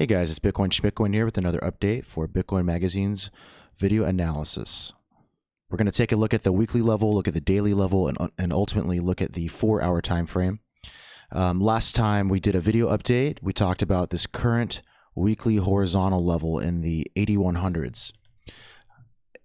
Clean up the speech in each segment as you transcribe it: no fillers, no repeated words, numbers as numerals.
Hey guys, it's Schmitcoin here with another update for Bitcoin Magazine's video analysis. We're going to take a look at the weekly level, look at the daily level, and ultimately look at the 4-hour time frame. Last time we did a video update, we talked about this current weekly horizontal level in the 8100s.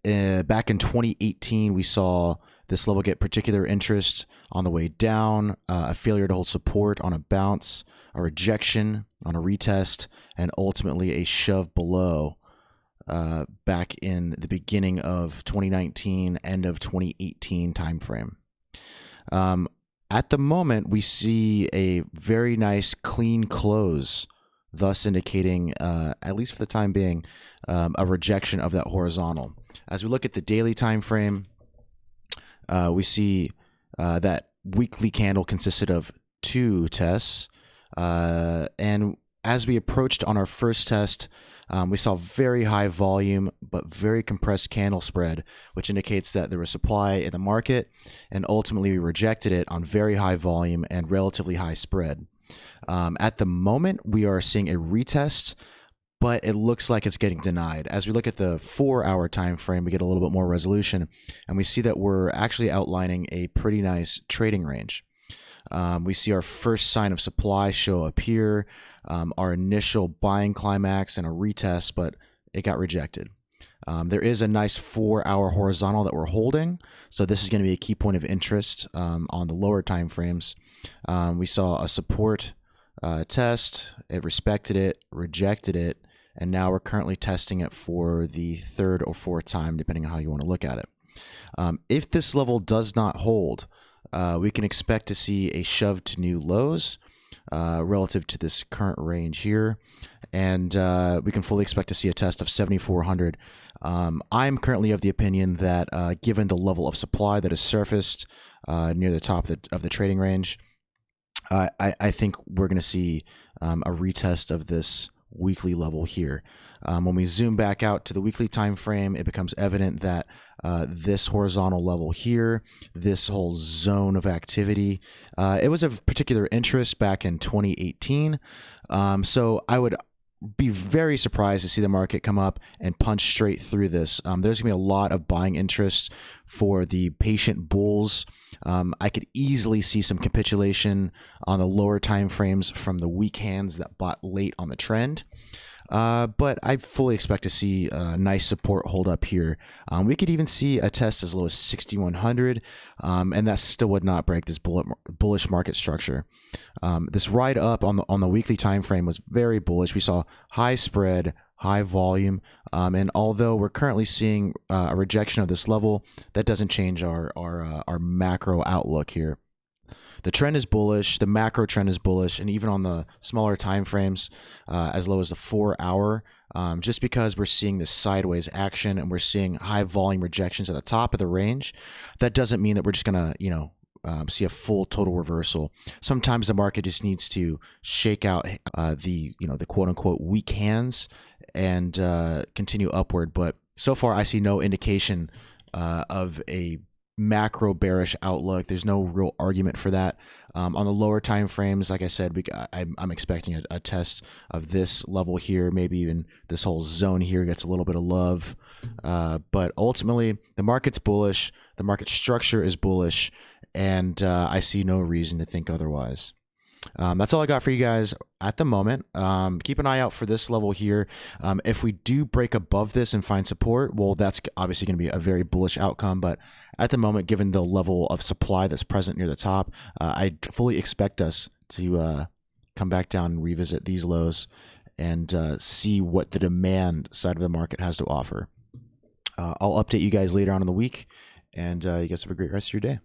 Back in 2018, we saw this level get particular interest on the way down, a failure to hold support on a bounce, a rejection on a retest, and ultimately a shove below back in the beginning of 2019, end of 2018 timeframe. At the moment, we see a very nice clean close, thus indicating, at least for the time being, a rejection of that horizontal. As we look at the daily time frame, we see that weekly candle consisted of 2 tests. And as we approached on our first test, we saw very high volume, but very compressed candle spread, which indicates that there was supply in the market, and ultimately we rejected it on very high volume and relatively high spread. At the moment, we are seeing a retest, but it looks like it's getting denied. As we look at the 4-hour time frame, we get a little bit more resolution, and we see that we're actually outlining a pretty nice trading range. We see our first sign of supply show up here, our initial buying climax and a retest, but it got rejected. There is a nice 4-hour horizontal that we're holding, so this is going to be a key point of interest on the lower time frames. We saw a support test, it respected it, rejected it, and now we're currently testing it for the 3rd or 4th time, depending on how you want to look at it. If this level does not hold, we can expect to see a shove to new lows relative to this current range here, and we can fully expect to see a test of 7,400. I'm currently of the opinion that given the level of supply that is surfaced near the top of the trading range, I think we're going to see a retest of this weekly level here. When we zoom back out to the weekly time frame, it becomes evident that this horizontal level here, this whole zone of activity, it was of particular interest back in 2018. So I would be very surprised to see the market come up and punch straight through this. There's gonna be a lot of buying interest for the patient bulls. I could easily see some capitulation on the lower time frames from the weak hands that bought late on the trend. But I fully expect to see a nice support hold up here. We could even see a test as low as 6,100, and that still would not break this bullish market structure. This ride up on the weekly time frame was very bullish. We saw high spread, high volume, and although we're currently seeing a rejection of this level, that doesn't change our macro outlook here. The trend is bullish, the macro trend is bullish, and even on the smaller time frames, as low as the 4-hour, just because we're seeing this sideways action and we're seeing high volume rejections at the top of the range, that doesn't mean that we're just gonna, see a full total reversal. Sometimes the market just needs to shake out the quote unquote weak hands and continue upward. But so far, I see no indication of a macro bearish outlook. There's no real argument for that. On the lower time frames, like I said, I'm expecting a test of this level here. Maybe even this whole zone here gets a little bit of love. But ultimately, the market's bullish. The market structure is bullish, and I see no reason to think otherwise. That's all I got for you guys at the moment. Keep an eye out for this level here. If we do break above this and find support, well, that's obviously going to be a very bullish outcome. But at the moment, given the level of supply that's present near the top, I fully expect us to come back down and revisit these lows and see what the demand side of the market has to offer. I'll update you guys later on in the week, and you guys have a great rest of your day.